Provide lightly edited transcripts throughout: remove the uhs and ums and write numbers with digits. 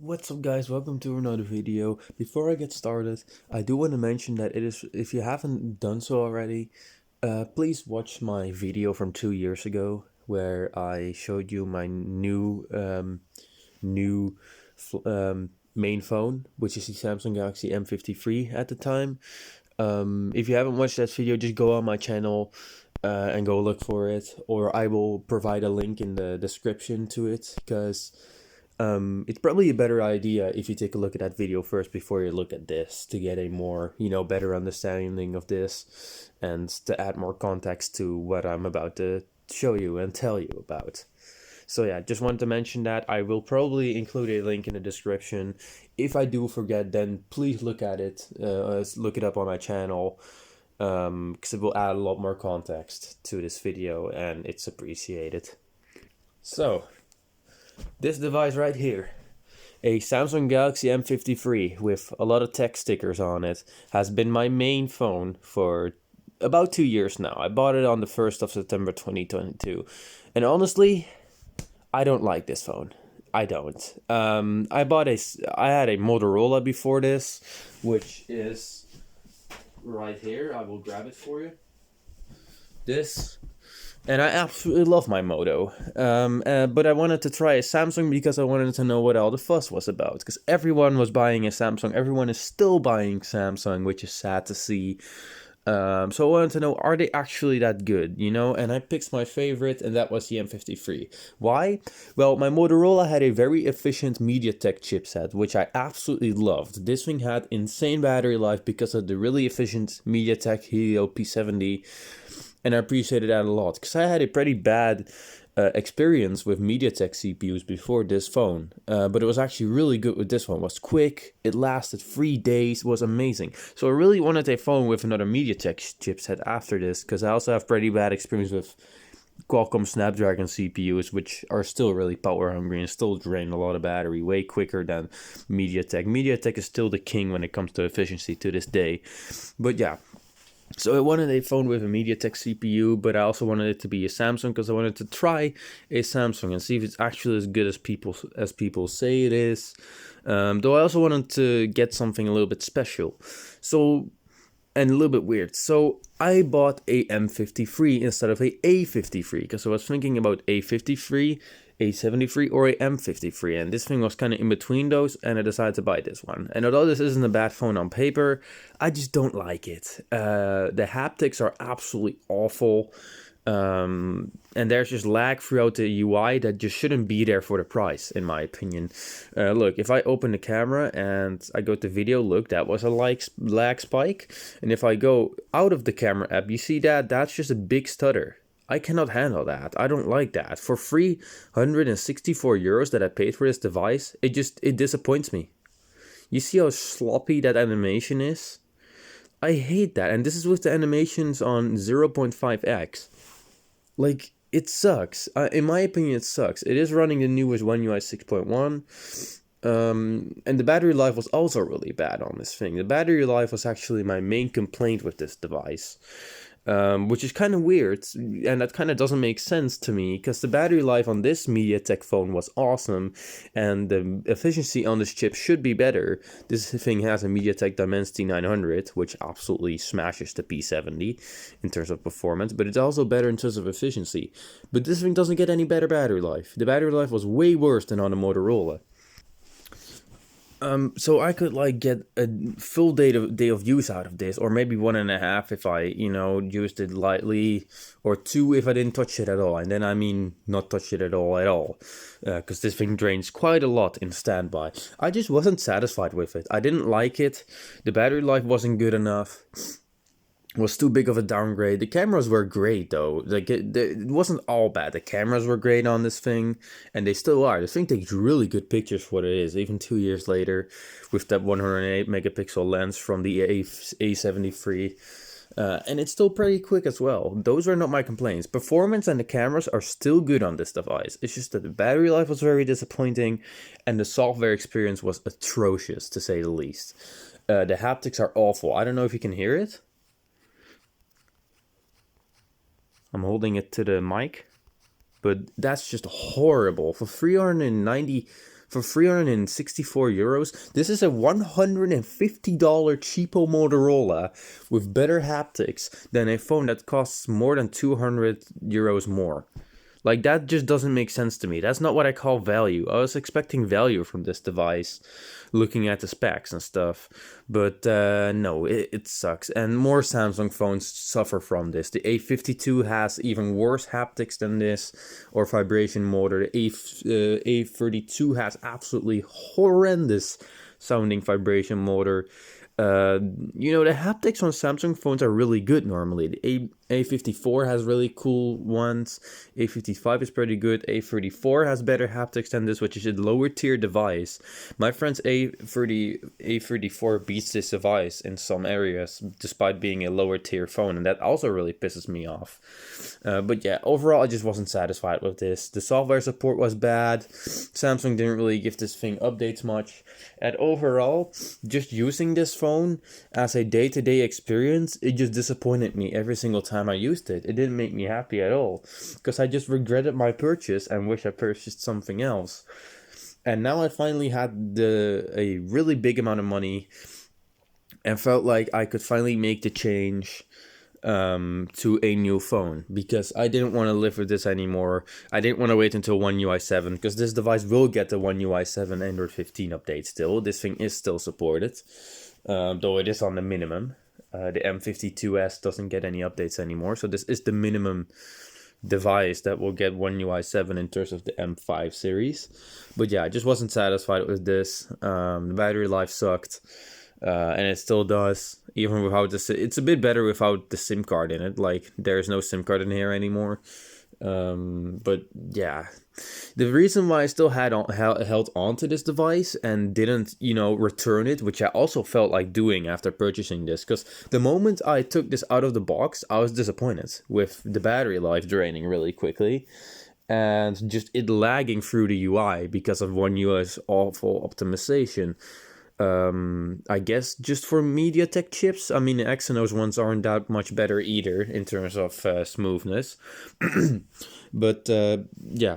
What's up guys, welcome to another video. Before I get started, I do want to mention that if you haven't done so already, please watch my video from 2 years ago where I showed you my new main phone, which is the Samsung Galaxy M53 at the time. If you haven't watched that video, just go on my channel and go look for it, or I will provide a link in the description to it, because it's probably a better idea if you take a look at that video first before you look at this, to get a more, better understanding of this and to add more context to what I'm about to show you and tell you about. So yeah, just wanted to mention that. I will probably include a link in the description. If I do forget, then please look at it, look it up on my channel, because it will add a lot more context to this video and it's appreciated. So, this device right here, a Samsung Galaxy M53 with a lot of tech stickers on it, has been my main phone for about 2 years now. I bought it on the 1st of September 2022. And honestly, I don't like this phone. I don't. I had a Motorola before this, which is right here. I will grab it for you. This. And I absolutely love my Moto. But I wanted to try a Samsung because I wanted to know what all the fuss was about. Because everyone was buying a Samsung. Everyone is still buying Samsung, which is sad to see. So I wanted to know, are they actually that good, And I picked my favorite, and that was the M53. Why? Well, my Motorola had a very efficient MediaTek chipset, which I absolutely loved. This thing had insane battery life because of the really efficient MediaTek Helio P70, and I appreciated that a lot, because I had a pretty bad experience with MediaTek CPUs before this phone, but it was actually really good with this one. It was quick, it lasted 3 days, it was amazing. So I really wanted a phone with another MediaTek chipset after this, because I also have pretty bad experience with Qualcomm Snapdragon CPUs, which are still really power hungry and still drain a lot of battery way quicker than MediaTek. MediaTek is still the king when it comes to efficiency to this day. But yeah, so I wanted a phone with a MediaTek CPU, but I also wanted it to be a Samsung because I wanted to try a Samsung and see if it's actually as good as people say it is. Though I also wanted to get something a little bit special, and a little bit weird. So I bought a M53 instead of a A53 because I was thinking about A53, A73, or a M53, and this thing was kind of in between those, and I decided to buy this one. And although this isn't a bad phone on paper, I just don't like it. The haptics are absolutely awful. And there's just lag throughout the UI that just shouldn't be there for the price, in my opinion. Look, if I open the camera and I go to video, look, that was a lag spike. And if I go out of the camera app, you see that's just a big stutter. I cannot handle that. I don't like that. For 364 euros that I paid for this device, it disappoints me. You see how sloppy that animation is? I hate that. And this is with the animations on 0.5x. Like, it sucks. In my opinion, it sucks. It is running the newest One UI 6.1. And the battery life was also really bad on this thing. The battery life was actually my main complaint with this device. Which is kind of weird, and that kind of doesn't make sense to me, because the battery life on this MediaTek phone was awesome, and the efficiency on this chip should be better. This thing has a MediaTek Dimensity 900, which absolutely smashes the P70 in terms of performance, but it's also better in terms of efficiency. But this thing doesn't get any better battery life. The battery life was way worse than on the Motorola. So I could get a full day of use out of this, or maybe 1.5 if I, used it lightly, or 2 if I didn't touch it at all. And then I mean not touch it at all, because this thing drains quite a lot in standby. I just wasn't satisfied with it. I didn't like it. The battery life wasn't good enough. Was too big of a downgrade. The cameras were great though. It wasn't all bad. The cameras were great on this thing, and they still are. This thing takes really good pictures for what it is, even 2 years later, with that 108 megapixel lens from the A73. And it's still pretty quick as well. Those are not my complaints. Performance and the cameras are still good on this device. It's just that the battery life was very disappointing, and the software experience was atrocious, to say the least. The haptics are awful. I don't know if you can hear it. I'm holding it to the mic, but that's just horrible. For for 364 euros. This is a $150 cheapo Motorola with better haptics than a phone that costs more than 200 euros more. Like, that just doesn't make sense to me. That's not what I call value. I was expecting value from this device, looking at the specs and stuff. But no, it sucks. And more Samsung phones suffer from this. The A52 has even worse haptics than this, or vibration motor. The A32 has absolutely horrendous sounding vibration motor. The haptics on Samsung phones are really good normally. The A54 has really cool ones. A55 is pretty good. A34 has better haptics than this, which is a lower tier device. My friend's A34 beats this device in some areas, despite being a lower tier phone, and that also really pisses me off. But yeah, overall, I just wasn't satisfied with this. The software support was bad. Samsung didn't really give this thing updates much. And overall, just using this phone as a day-to-day experience, it just disappointed me every single time I used it. It didn't make me happy at all, because I just regretted my purchase and wish I purchased something else. And now I finally had a really big amount of money and felt like I could finally make the change to a new phone, because I didn't want to live with this anymore. I didn't want to wait until One UI 7, because this device will get the One UI 7 Android 15 update still. This thing is still supported, though it is on the minimum. The M52s doesn't get any updates anymore, so this is the minimum device that will get One UI 7 in terms of the M5 series. But yeah, I just wasn't satisfied with this. The battery life sucked, and it still does, even without this. It's a bit better without the SIM card in it. Like, there's no SIM card in here anymore. But yeah, the reason why I still held on to this device and didn't, return it, which I also felt like doing after purchasing this, because the moment I took this out of the box, I was disappointed with the battery life draining really quickly, and just it lagging through the UI because of One UI's awful optimization. I guess just for MediaTek chips. I mean, the Exynos ones aren't that much better either in terms of smoothness. But yeah.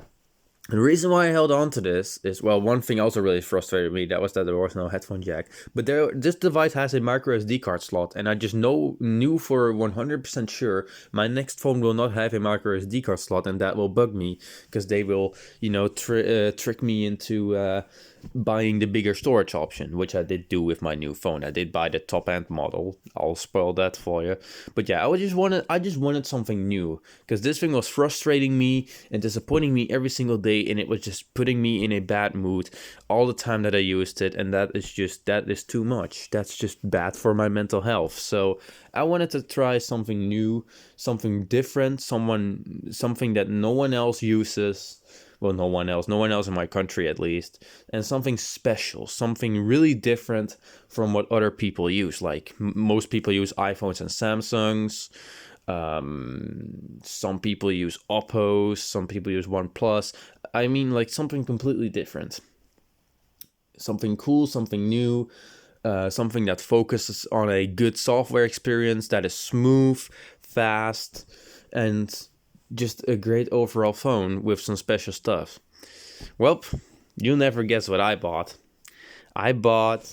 The reason why I held on to this is, well, one thing also really frustrated me, that was that there was no headphone jack. But this device has a micro SD card slot, and I just knew for 100% sure my next phone will not have a micro SD card slot, and that will bug me, because they will, trick me into buying the bigger storage option, which I did do with my new phone. I did buy the top end model. I'll spoil that for you. But yeah, I just wanted something new, because this thing was frustrating me and disappointing me every single day, and it was just putting me in a bad mood all the time that I used it, and that is too much. That's just bad for my mental health. So I wanted to try something new, something different, something that no one else uses. Well, no one else in my country at least, and something special, something really different from what other people use. Like, most people use iPhones and Samsungs. Some people use Oppos, some people use OnePlus. I mean, like, something completely different. Something cool, something new, something that focuses on a good software experience that is smooth, fast, and just a great overall phone with some special stuff. Well, you'll never guess what I bought. I bought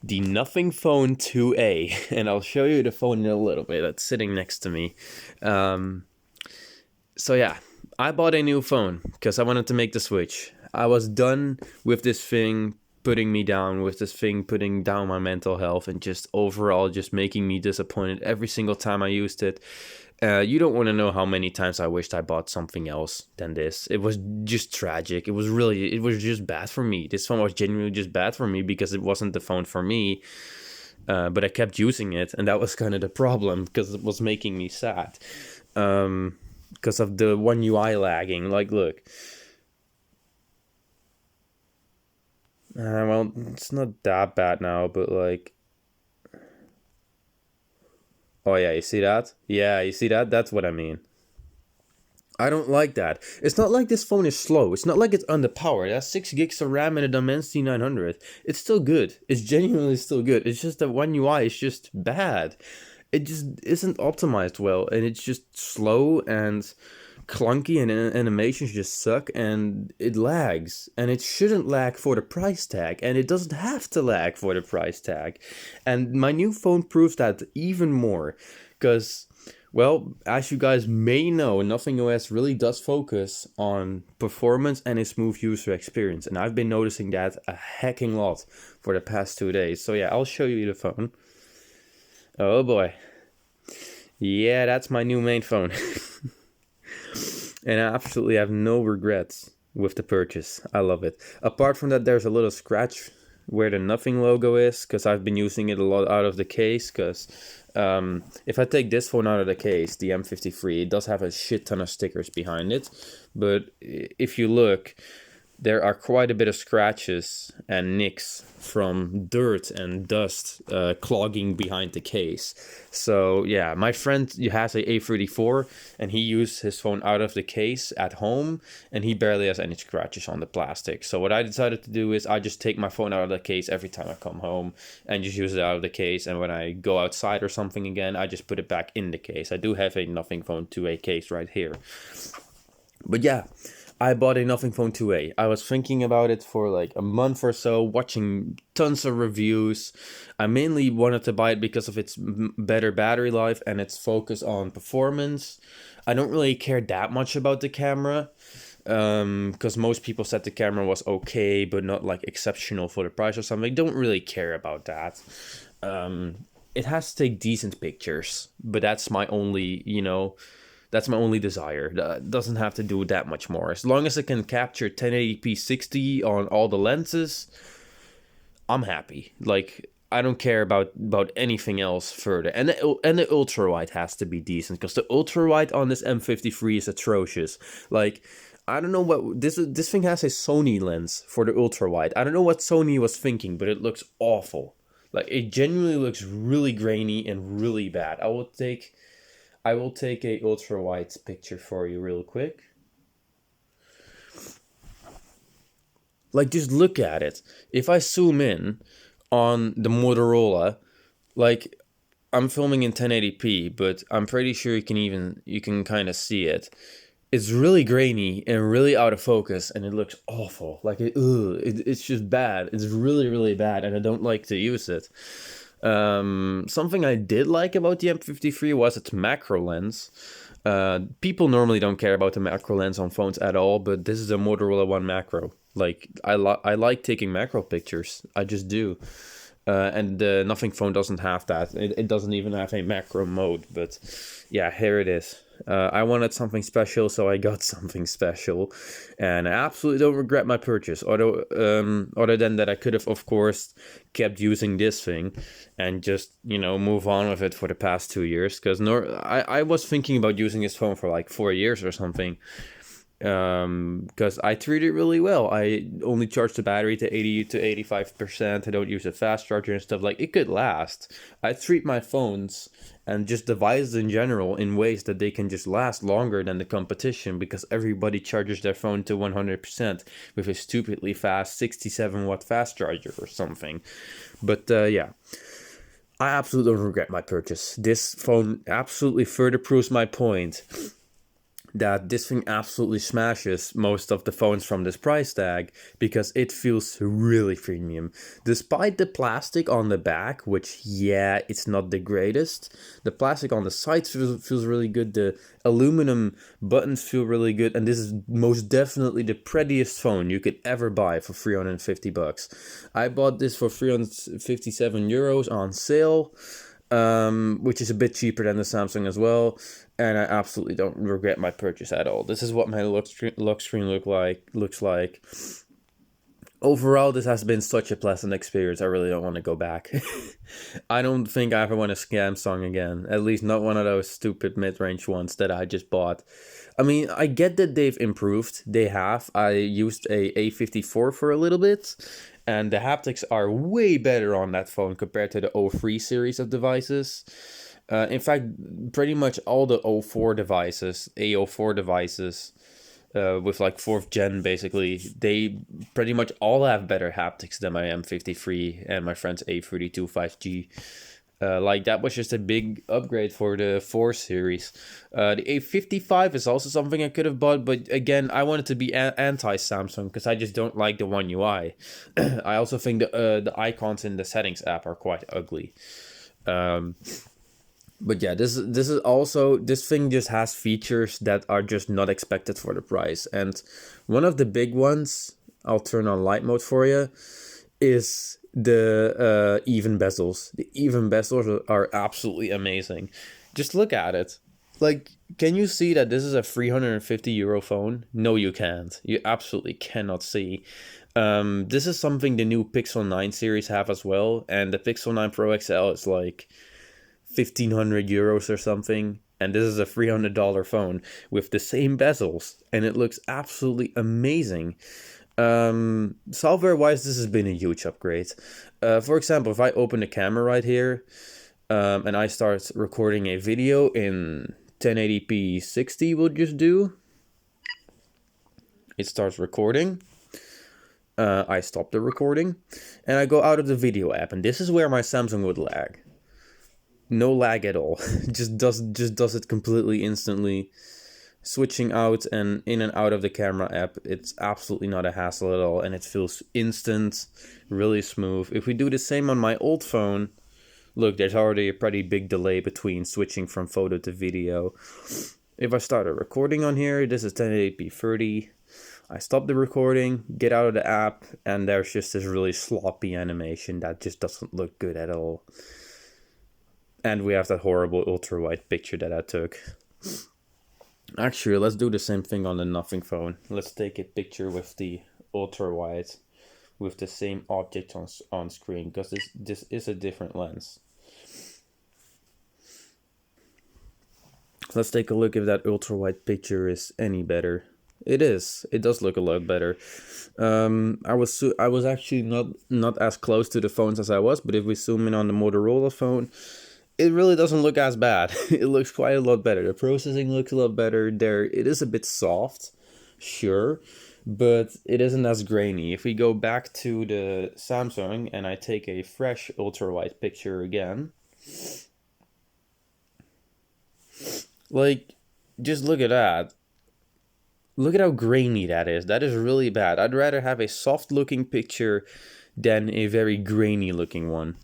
the Nothing Phone 2A, and I'll show you the phone in a little bit. It's sitting next to me. So yeah, I bought a new phone because I wanted to make the switch. I was done with this thing putting me down, with this thing putting down my mental health, and just overall just making me disappointed every single time I used it. You don't want to know how many times I wished I bought something else than this. It was just tragic. It was just bad for me. This phone was genuinely just bad for me because it wasn't the phone for me. But I kept using it, and that was kind of the problem, because it was making me sad. Because of the One UI lagging. Like, look. Well, it's not that bad now, but like... Oh yeah, you see that? Yeah, you see that? That's what I mean. I don't like that. It's not like this phone is slow. It's not like it's underpowered. It has 6 gigs of RAM and a Dimensity 900. It's still good. It's genuinely still good. It's just that One UI is just bad. It just isn't optimized well, and it's just slow, and clunky and animations just suck and it lags, and it shouldn't lag for the price tag, and it doesn't have to lag for the price tag. And my new phone proves that even more, because, well, as you guys may know, Nothing OS really does focus on performance and a smooth user experience, and I've been noticing that a hecking lot for the past 2 days. So yeah, I'll show you the phone. Oh boy. Yeah, that's my new main phone. And I absolutely have no regrets with the purchase. I love it. Apart from that, there's a little scratch where the Nothing logo is, because I've been using it a lot out of the case, because if I take this phone out of the case, the M53, it does have a shit ton of stickers behind it, but if you look, there are quite a bit of scratches and nicks from dirt and dust clogging behind the case. So yeah, my friend has a A34 and he used his phone out of the case at home and he barely has any scratches on the plastic. So what I decided to do is I just take my phone out of the case every time I come home and just use it out of the case. And when I go outside or something again, I just put it back in the case. I do have a Nothing Phone 2A case right here. But yeah, I bought a Nothing Phone 2A. I was thinking about it for like a month or so, watching tons of reviews. I mainly wanted to buy it because of its better battery life and its focus on performance. I don't really care that much about the camera, because most people said the camera was okay, but not like exceptional for the price or something. I don't really care about that. It has to take decent pictures, but that's my only, that's my only desire. That doesn't have to do that much more. As long as it can capture 1080p 60 on all the lenses, I'm happy. Like, I don't care about anything else further. And the ultra wide has to be decent, because the ultra wide on this M53 is atrocious. Like, I don't know what this thing has, a Sony lens for the ultra wide. I don't know what Sony was thinking, but it looks awful. Like, it genuinely looks really grainy and really bad. I will take a ultra wide picture for you real quick. Like, just look at it. If I zoom in on the Motorola, like, I'm filming in 1080p, but I'm pretty sure you can kind of see it. It's really grainy and really out of focus, and it looks awful. Like, it's just bad. It's really, really bad, and I don't like to use it. Something I did like about the M53 was its macro lens. People normally don't care about the macro lens on phones at all, but this is a Motorola One macro. Like, I like taking macro pictures. I just do. And the Nothing Phone doesn't have that. It doesn't even have a macro mode, but yeah, here it is. I wanted something special, so I got something special, and I absolutely don't regret my purchase. Other than that, I could have, of course, kept using this thing and just, move on with it for the past 2 years. Because I was thinking about using this phone for like 4 years or something. Because I treat it really well. I only charge the battery to 80 to 85%. I don't use a fast charger and stuff. Like, it could last. I treat my phones and just devices in general in ways that they can just last longer than the competition, because everybody charges their phone to 100% with a stupidly fast 67 watt fast charger or something. But yeah, I absolutely don't regret my purchase. This phone absolutely further proves my point that this thing absolutely smashes most of the phones from this price tag, because it feels really premium. Despite the plastic on the back, which, yeah, it's not the greatest, the plastic on the sides feels really good, the aluminum buttons feel really good, and this is most definitely the prettiest phone you could ever buy for 350 bucks. I bought this for 357 euros on sale, which is a bit cheaper than the Samsung as well, and I absolutely don't regret my purchase at all. This is what my lock screen looks like. Overall, this has been such a pleasant experience. I really don't want to go back. I don't think I ever want to Samsung again. At least not one of those stupid mid-range ones that I just bought. I mean, I get that they've improved. They have. I used a A54 for a little bit, and the haptics are way better on that phone compared to the O3 series of devices. In fact, pretty much all the A04 devices, with like 4th gen basically, they pretty much all have better haptics than my M53 and my friend's A32 5G. Like that was just a big upgrade for the 4 series. The A55 is also something I could have bought, but again, I wanted to be anti-Samsung because I just don't like the One UI. I also think the icons in the settings app are quite ugly. But yeah, this is also, this thing just has features that are just not expected for the price. And one of the big ones, I'll turn on light mode for you, is the even bezels. The even bezels are absolutely amazing. Just look at it. Like, can you see that this is a 350 euro phone? No, you can't. You absolutely cannot see. This is something the new Pixel 9 series have as well, and the Pixel 9 Pro XL is like 1,500 euros or something, and this is a $300 phone with the same bezels, and it looks absolutely amazing. Software wise, this has been a huge upgrade. For example, if I open the camera right here, and I start recording a video in 1080p 60, we'll just do. It starts recording. I stop the recording, and I go out of the video app, and this is where my Samsung would lag. No lag at all. just does it completely instantly. Switching out and in and out of the camera app, it's absolutely not a hassle at all, and it feels instant, really smooth. If we do the same on my old phone, look, there's already a pretty big delay between switching from photo to video. If I start a recording on here, this is 1080p 30. I stop the recording, get out of the app, and there's just this really sloppy animation that just doesn't look good at all. And we have that horrible ultra-wide picture that I took. Actually, let's do the same thing on the Nothing phone. Let's take a picture with the ultra-wide with the same object on screen, because this is a different lens. Let's take a look if that ultra-wide picture is any better. It is. It does look a lot better. I was actually not as close to the phones as I was, but if we zoom in on the Motorola phone, it really doesn't look as bad. It looks quite a lot better. The processing looks a lot better. It is a bit soft, sure, but it isn't as grainy. If we go back to the Samsung and I take a fresh ultra-wide picture again, like, just look at that. Look at how grainy that is. That is really bad. I'd rather have a soft-looking picture than a very grainy-looking one.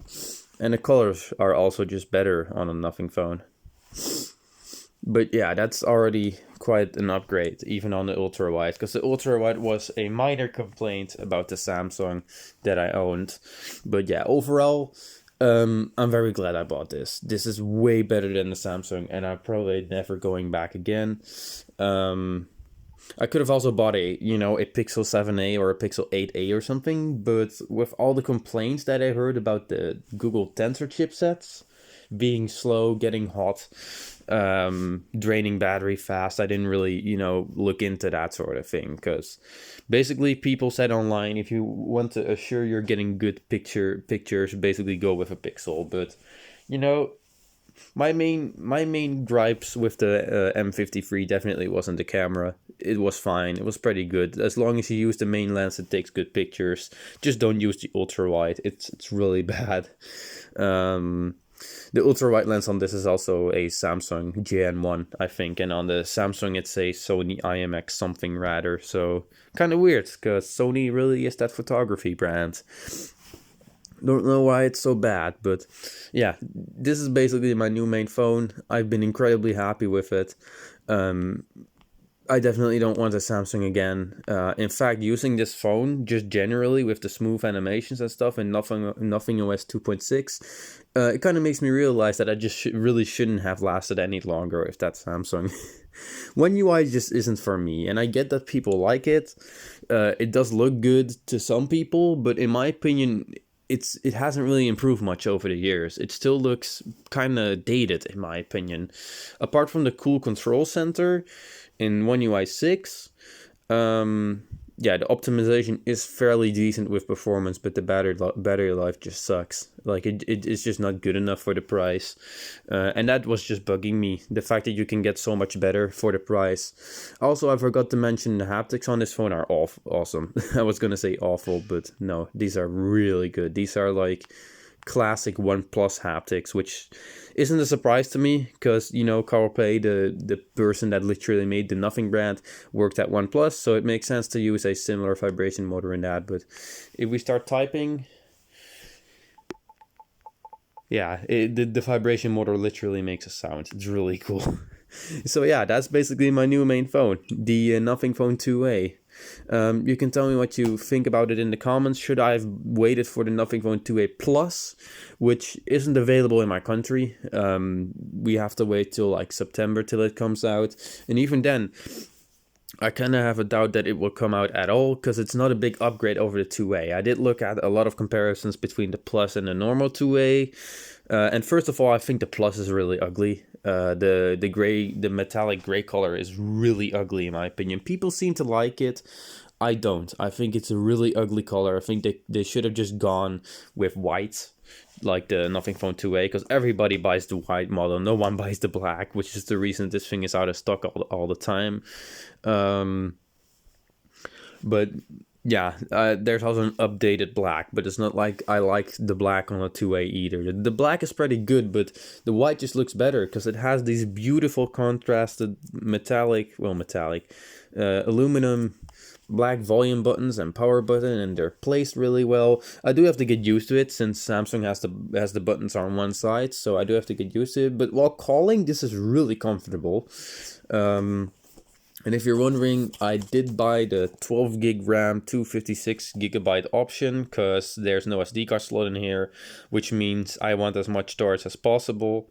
And the colors are also just better on a Nothing phone. But yeah, that's already quite an upgrade, even on the ultra-wide. Because the ultra-wide was a minor complaint about the Samsung that I owned. But yeah, overall, I'm very glad I bought this. This is way better than the Samsung, and I'm probably never going back again. I could have also bought a Pixel 7a or a Pixel 8a or something, but with all the complaints that I heard about the Google Tensor chipsets being slow, getting hot, draining battery fast, I didn't really, look into that sort of thing, because basically people said online, if you want to assure you're getting good pictures, basically go with a Pixel, but, my main gripes with the M53 definitely wasn't the camera. It was fine. It was pretty good. As long as you use the main lens, it takes good pictures. Just don't use the ultra wide. It's really bad. The ultra wide lens on this is also a Samsung JN1, I think, and on the Samsung it's a Sony IMX something rather. So kind of weird, because Sony really is that photography brand. Don't know why it's so bad, but yeah, this is basically my new main phone. I've been incredibly happy with it. I definitely don't want a Samsung again. In fact, using this phone just generally with the smooth animations and stuff and Nothing OS 2.6, it kind of makes me realize that I just really shouldn't have lasted any longer with that Samsung. One UI just isn't for me, and I get that people like it. It does look good to some people, but in my opinion, it hasn't really improved much over the years. It still looks kind of dated, in my opinion. Apart from the cool control center in One UI 6, yeah, the optimization is fairly decent with performance, but the battery life just sucks. Like, it's just not good enough for the price. And that was just bugging me, the fact that you can get so much better for the price. Also, I forgot to mention the haptics on this phone are awesome. I was going to say awful, but no, these are really good. These are like classic OnePlus haptics, which isn't a surprise to me because, you know, Carl Pei, the person that literally made the Nothing brand, worked at OnePlus, so it makes sense to use a similar vibration motor in that. But if we start typing, yeah, the vibration motor literally makes a sound. It's really cool. So yeah, that's basically my new main phone, the Nothing Phone 2A. You can tell me what you think about it in the comments. Should I have waited for the Nothing Phone 2A Plus, which isn't available in my country? We have to wait till like September till it comes out. And even then, I kind of have a doubt that it will come out at all because it's not a big upgrade over the 2A. I did look at a lot of comparisons between the Plus and the normal 2A. And first of all, I think the Plus is really ugly. The metallic gray color is really ugly in my opinion. People seem to like it. I don't. I think it's a really ugly color. I think they should have just gone with white, like the Nothing Phone 2A, because everybody buys the white model. No one buys the black, which is the reason this thing is out of stock all the time. But yeah, there's also an updated black, but it's not like I like the black on a 2A either. The black is pretty good, but the white just looks better because it has these beautiful contrasted aluminum black volume buttons and power button, and they're placed really well. I do have to get used to it since Samsung has the buttons on one side, so I do have to get used to it. But while calling, this is really comfortable. And if you're wondering, I did buy the 12 gig RAM, 256 gigabyte option because there's no SD card slot in here, which means I want as much storage as possible.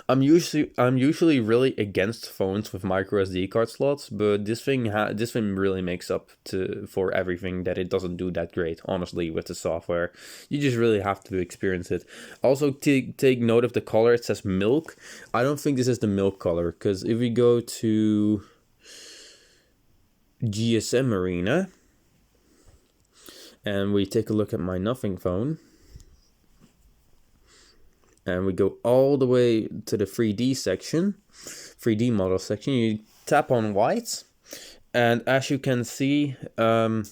I'm usually really against phones with micro SD card slots, but this thing really makes up for everything that it doesn't do that great. Honestly, with the software, you just really have to experience it. Also, take note of the color. It says milk. I don't think this is the milk color because if we go to GSM Arena and we take a look at my Nothing phone, and we go all the way to the 3D section, 3D model section, you tap on white, and as you can see, yeah,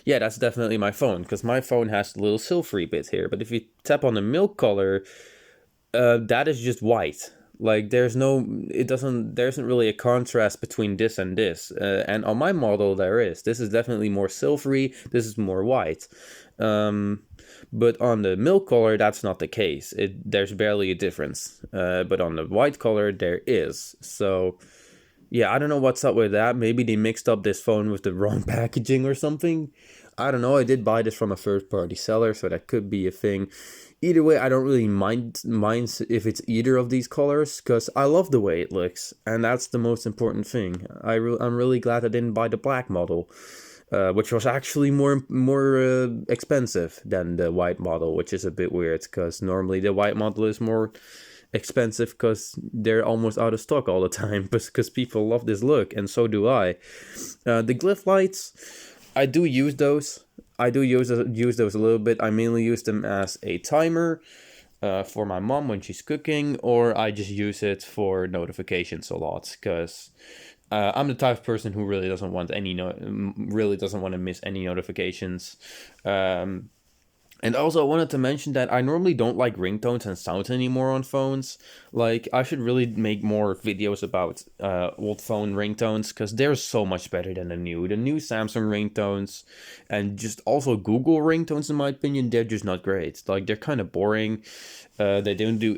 that's definitely my phone, because my phone has a little silvery bit here, but if you tap on the milk color, that is just white. Like there isn't really a contrast between this and this, and on my model there is. This is definitely more silvery, this is more white. But on the milk color, that's not the case. There's barely a difference. But on the white color, there is. So, yeah, I don't know what's up with that. Maybe they mixed up this phone with the wrong packaging or something. I don't know. I did buy this from a third-party seller, so that could be a thing. Either way, I don't really mind if it's either of these colors, because I love the way it looks, and that's the most important thing. I'm really glad I didn't buy the black model. Which was actually more expensive than the white model, which is a bit weird because normally the white model is more expensive because they're almost out of stock all the time, because people love this look, and so do I. The glyph lights, I do use those. I do use those a little bit. I mainly use them as a timer for my mom when she's cooking, or I just use it for notifications a lot because I'm the type of person who really doesn't want to miss any notifications. And also, I wanted to mention that I normally don't like ringtones and sounds anymore on phones. Like, I should really make more videos about old phone ringtones, because they're so much better than the new Samsung ringtones, and just also Google ringtones, in my opinion, they're just not great. Like, they're kind of boring. They don't do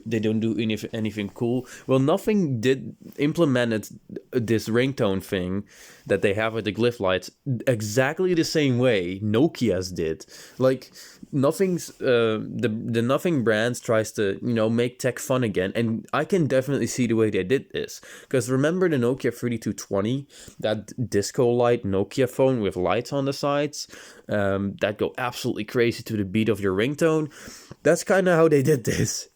anything cool. Well, Nothing did implemented this ringtone thing that they have with the glyph lights exactly the same way Nokia's did. Like, Nothing's the Nothing brands tries to make tech fun again, and I can definitely see the way they did this. Because remember the Nokia 3220, that disco light Nokia phone with lights on the sides, that go absolutely crazy to the beat of your ringtone. That's kind of how they did this.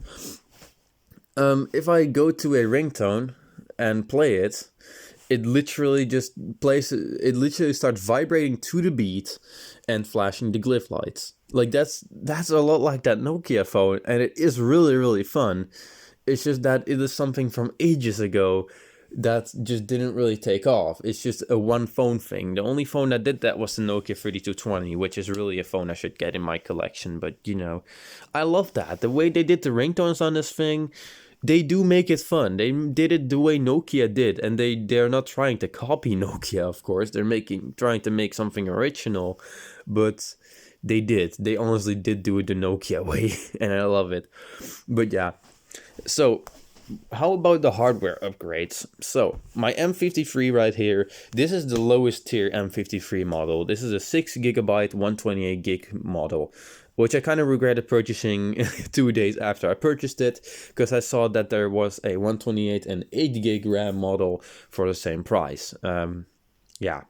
If I go to a ringtone and play it, it literally starts vibrating to the beat and flashing the glyph lights. Like that's a lot like that Nokia phone, and it is really, really fun. It's just that it is something from ages ago that just didn't really take off. It's just a one phone thing. The only phone that did that was the Nokia 3220, which is really a phone I should get in my collection. But I love that. The way they did the ringtones on this thing, they do make it fun. They did it the way Nokia did, and they're not trying to copy Nokia, of course. They're trying to make something original, but they honestly did do it the Nokia way, and I love it. But yeah, so how about the hardware upgrades? So my M53 right here, this is the lowest tier M53 model. This is a 6GB 128GB model, which I kind of regretted purchasing 2 days after I purchased it, because I saw that there was a 128 and 8GB RAM model for the same price. Yeah,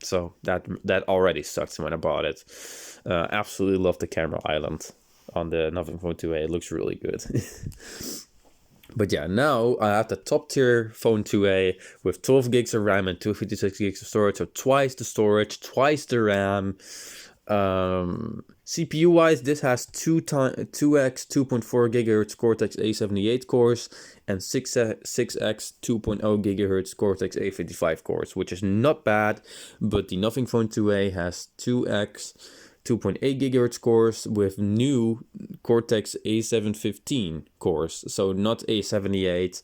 so that already sucks when I bought it. Absolutely love the camera island on the Nothing Phone 2a. It looks really good. But yeah, now I have the top tier Phone 2a with 12 gigs of RAM and 256 gigs of storage, so twice the storage, twice the RAM. CPU wise, this has 2x 2.4 GHz Cortex A78 cores and 6x 2.0 GHz Cortex A55 cores, which is not bad. But the Nothing Phone 2a has 2x 2.8 GHz cores with new Cortex A715 cores, so not A78.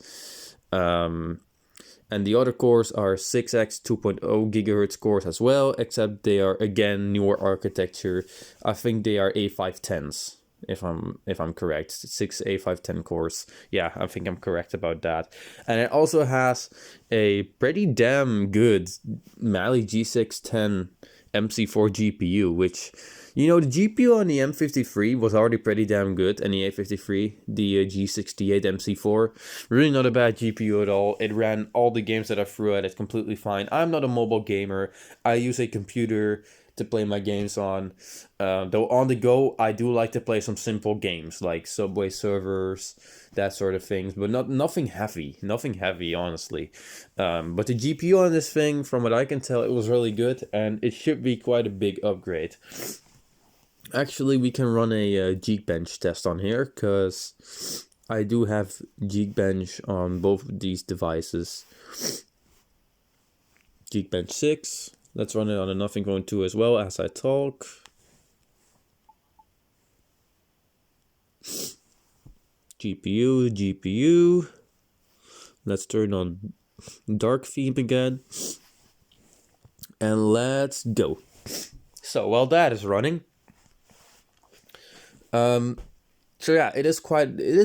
And the other cores are 6x 2.0 GHz cores as well, except they are again newer architecture. I think they are A510s, if I'm correct. 6 A510 cores. Yeah, I think I'm correct about that. And it also has a pretty damn good Mali G610 MC4 GPU, which, the GPU on the M53 was already pretty damn good, and the A53, the G68 MC4, really not a bad GPU at all. It ran all the games that I threw at it completely fine. I'm not a mobile gamer. I use a computer to play my games on. Though on the go, I do like to play some simple games like Subway Surfers, that sort of things, but nothing heavy, honestly. But the GPU on this thing, from what I can tell, it was really good, and it should be quite a big upgrade. Actually, we can run a Geekbench test on here, because I do have Geekbench on both of these devices. Geekbench 6. Let's run it on a Nothing Phone 2 as well as I talk. GPU. Let's turn on dark theme again. And let's go. So while that is running, so yeah, it is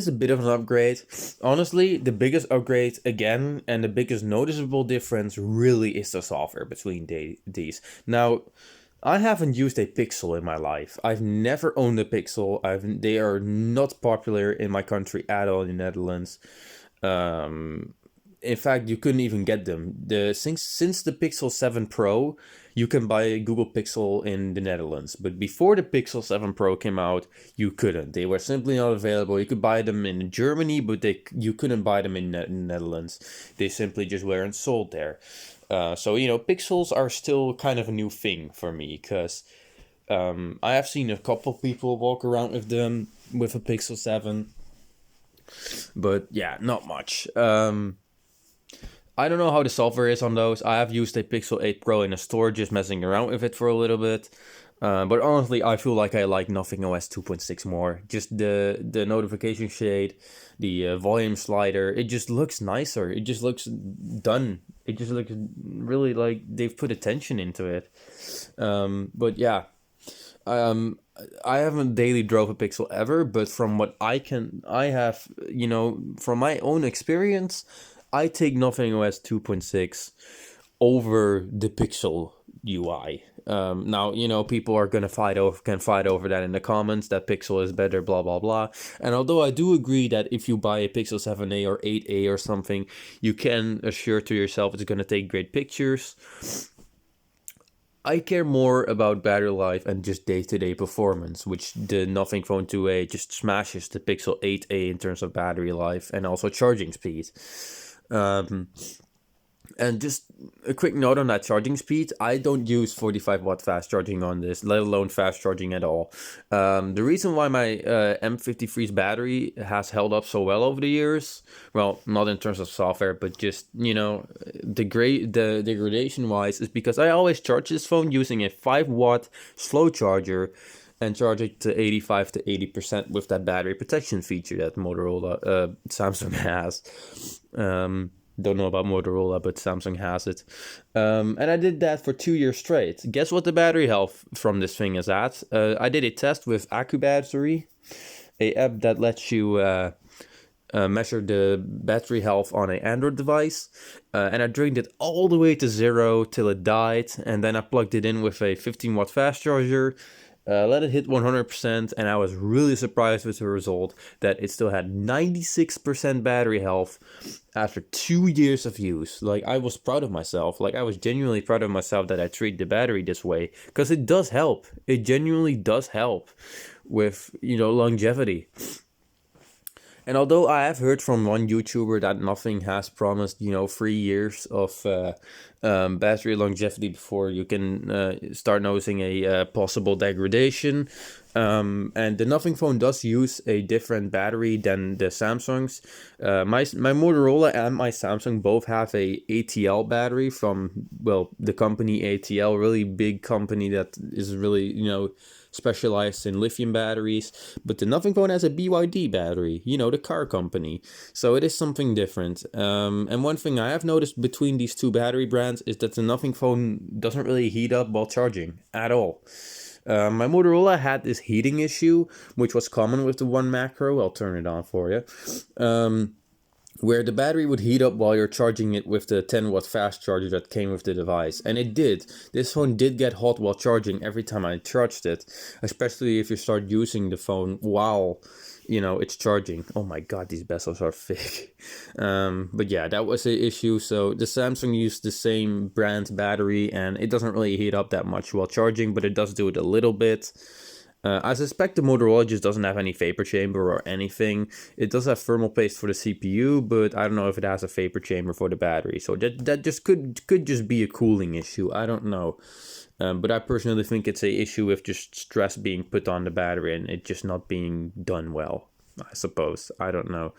a bit of an upgrade. Honestly, the biggest upgrade again, and the biggest noticeable difference really is the software between these. Now, I haven't used a Pixel in my life. I've never owned a Pixel. They are not popular in my country at all in the Netherlands. In fact, you couldn't even get them. Since the Pixel 7 Pro, you can buy a Google Pixel in the Netherlands. But before the Pixel 7 Pro came out, you couldn't. They were simply not available. You could buy them in Germany, but you couldn't buy them in the Netherlands. They simply just weren't sold there. So, Pixels are still kind of a new thing for me, because I have seen a couple people walk around with them, with a Pixel 7. But yeah, not much. I don't know how the software is on those. I have used a Pixel 8 Pro in a store, just messing around with it for a little bit. But honestly, I feel like I like Nothing OS 2.6 more. Just the notification shade, the volume slider, it just looks nicer. It just looks done. It just looks really like they've put attention into it. But yeah, I haven't daily drove a Pixel ever, but from what I have, from my own experience, I take Nothing OS 2.6 over the Pixel UI. Now, people are can fight over that in the comments, that Pixel is better, blah, blah, blah. And although I do agree that if you buy a Pixel 7a or 8a or something, you can assure to yourself it's going to take great pictures, I care more about battery life and just day-to-day performance, which the Nothing Phone 2a just smashes the Pixel 8a in terms of battery life and also charging speed. And just a quick note on that charging speed. I don't use 45 watt fast charging on this, let alone fast charging at all. The reason why my M53's battery has held up so well over the years, well, not in terms of software, but just, the degradation wise, is because I always charge this phone using a 5 watt slow charger and charge it to 85 to 80% with that battery protection feature that Samsung has. Don't know about Motorola, but Samsung has it. And I did that for 2 years straight. Guess what the battery health from this thing is at? I did a test with AccuBattery, a app that lets you measure the battery health on an Android device. And I drained it all the way to 0 till it died. And then I plugged it in with a 15 watt fast charger. Let it hit 100%, and I was really surprised with the result that it still had 96% battery health after 2 years of use. Like, I was proud of myself. Like, I was genuinely proud of myself that I treat the battery this way, because it does help. It genuinely does help with, longevity. And although I have heard from one YouTuber that Nothing has promised, 3 years of battery longevity before you can start noticing a possible degradation. And the Nothing phone does use a different battery than the Samsungs. My Motorola and my Samsung both have a ATL battery from, the company ATL, really big company that is really, specialized in lithium batteries. But the Nothing phone has a BYD battery, the car company. So it is something different. And one thing I have noticed between these two battery brands is that the Nothing phone doesn't really heat up while charging at all. My Motorola had this heating issue, which was common with the One Macro. I'll turn it on for you. Where the battery would heat up while you're charging it with the 10 watt fast charger that came with the device. And it did. This phone did get hot while charging every time I charged it, especially if you start using the phone while, it's charging. Oh my god, these bezels are thick. But yeah, that was the issue. So the Samsung used the same brand battery, and it doesn't really heat up that much while charging, but it does do it a little bit. I suspect the Motorola just doesn't have any vapor chamber or anything. It does have thermal paste for the CPU, but I don't know if it has a vapor chamber for the battery. So that just could just be a cooling issue. I don't know. But I personally think it's a issue with just stress being put on the battery and it just not being done well, I suppose. I don't know.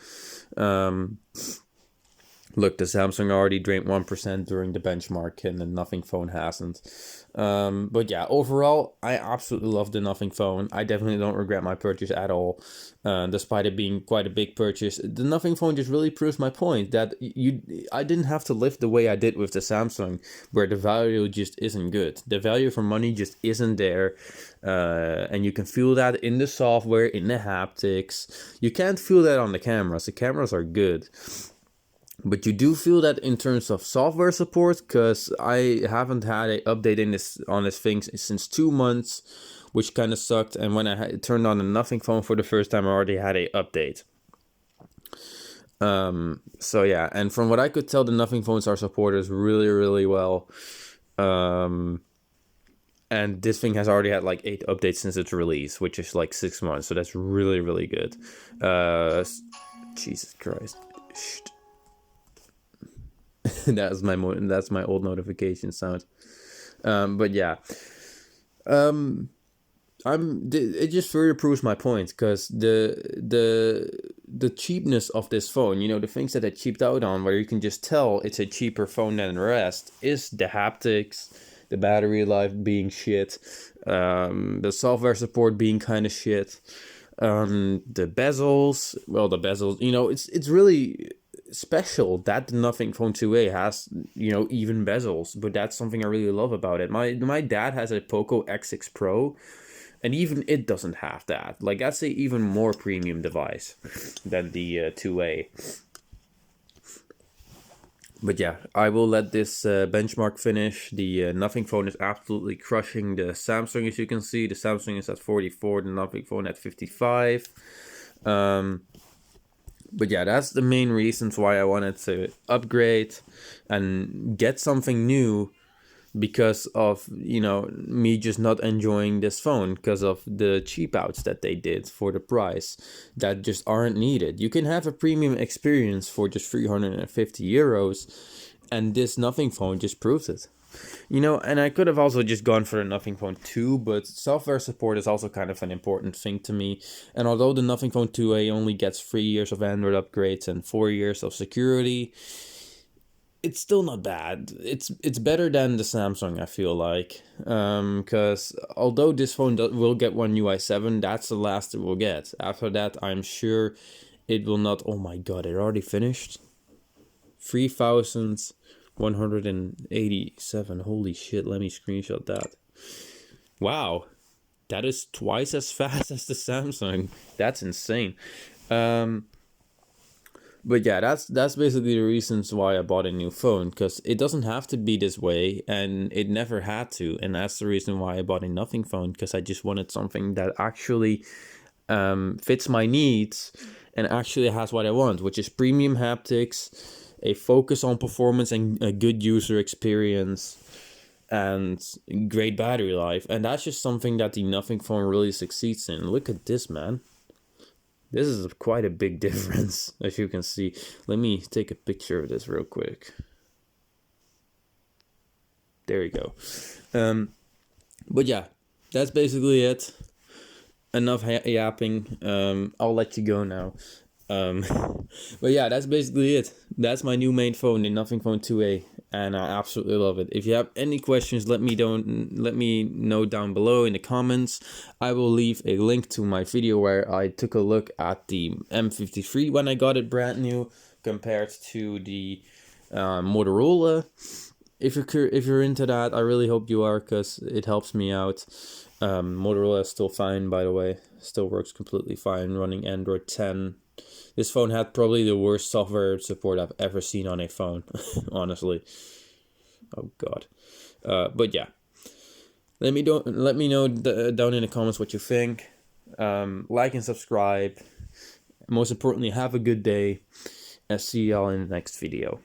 Look, the Samsung already drained 1% during the benchmark, and the Nothing phone hasn't. But yeah, overall, I absolutely love the Nothing phone. I definitely don't regret my purchase at all, despite it being quite a big purchase. The Nothing phone just really proves my point that I didn't have to live the way I did with the Samsung, where the value just isn't good. The value for money just isn't there, and you can feel that in the software, in the haptics. You can't feel that on the cameras. The cameras are good. But you do feel that in terms of software support, because I haven't had an update on this thing since 2 months, which kind of sucked. And when I turned on the Nothing phone for the first time, I already had an update. So yeah, and from what I could tell, the Nothing phones are supported really, really well. And this thing has already had like 8 updates since its release, which is like 6 months. So that's really, really good. Jesus Christ. That's my old notification sound. But yeah, it just further proves my point, because the cheapness of this phone, the things that I cheaped out on, where you can just tell it's a cheaper phone than the rest, is the haptics, the battery life being shit, the software support being kind of shit, the bezels. Well, the bezels, it's really special that the Nothing Phone 2a has, even bezels, but that's something I really love about it. My dad has a Poco X6 Pro, and even it doesn't have that. Like, that's a even more premium device than the 2a. But yeah, I will let this benchmark finish. The Nothing Phone is absolutely crushing the Samsung, as you can see. The Samsung is at 44, the Nothing Phone at 55. But yeah, that's the main reasons why I wanted to upgrade and get something new, because of, me just not enjoying this phone because of the cheap outs that they did for the price that just aren't needed. You can have a premium experience for just 350 euros And this Nothing phone just proves it. You know, and I could have also just gone for the Nothing Phone 2, but software support is also kind of an important thing to me. And although the Nothing Phone 2A only gets 3 years of Android upgrades and 4 years of security, it's still not bad. It's better than the Samsung, I feel like. Because although this phone will get one UI 7, that's the last it will get. After that, I'm sure it will not. Oh my god, it already finished? 3,187. Holy shit, let me screenshot that. Wow, that is twice as fast as the Samsung. That's insane. But yeah, that's basically the reasons why I bought a new phone, because it doesn't have to be this way, and it never had to. And that's the reason why I bought a Nothing phone, because I just wanted something that actually fits my needs and actually has what I want, which is premium haptics, a focus on performance and a good user experience, and great battery life. And that's just something that the Nothing phone really succeeds in. Look at this, man. This is quite a big difference, as you can see. Let me take a picture of this real quick. There you go. But yeah, that's basically it. Enough yapping. I'll let you go now. But yeah, that's basically it. That's my new main phone, the Nothing Phone 2A, and I absolutely love it. If you have any questions, let me know down below in the comments. I will leave a link to my video where I took a look at the M53 when I got it brand new compared to the Motorola. If you're into that, I really hope you are, because it helps me out. Motorola is still fine, by the way. Still works completely fine running Android 10. This phone had probably the worst software support I've ever seen on a phone, honestly. Oh god. But yeah, let me know down in the comments what you think. Like and subscribe. Most importantly, have a good day, and see y'all in the next video.